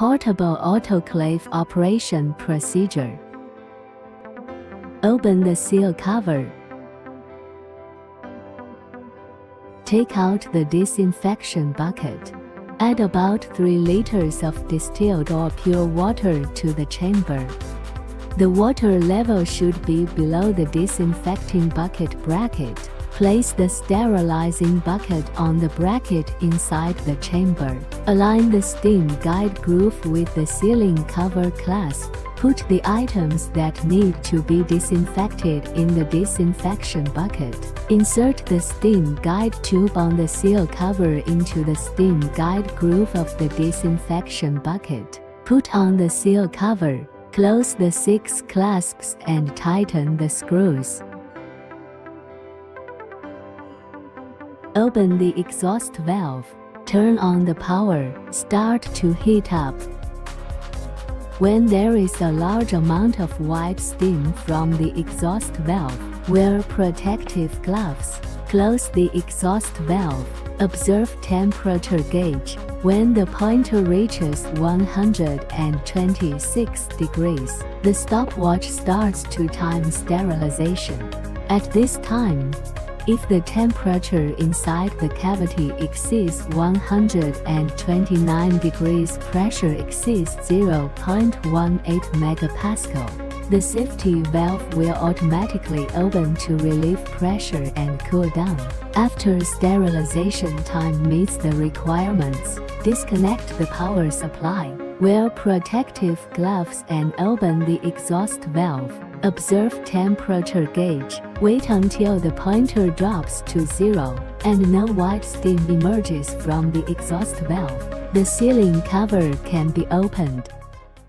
Portable autoclave operation procedure. Open the seal cover. Take out the disinfection bucket. Add about 3 liters of distilled or pure water to the chamber. The water level should be below the disinfecting bucket bracket. Place the sterilizing bucket on the bracket inside the chamber. Align the steam guide groove with the sealing cover clasp. Put the items that need to be disinfected in the disinfection bucket. Insert the steam guide tube on the seal cover into the steam guide groove of the disinfection bucket. Put on the seal cover. Close the 6 clasps and tighten the screws. Open the exhaust valve. Turn on the power. Start to heat up. When there is a large amount of white steam from the exhaust valve, wear protective gloves. Close the exhaust valve. Observe temperature gauge. When the pointer reaches 126 degrees, the stopwatch starts to time sterilization. At this time, if the temperature inside the cavity exceeds 129 degrees, pressure exceeds 0.18 megapascal, the safety valve will automatically open to relieve pressure and cool down. After sterilization time meets the requirements, disconnect the power supply. Wear protective gloves and open the exhaust valve. Observe temperature gauge. Wait until the pointer drops to 0 and no white steam emerges from the exhaust valve. The sealing cover can be opened.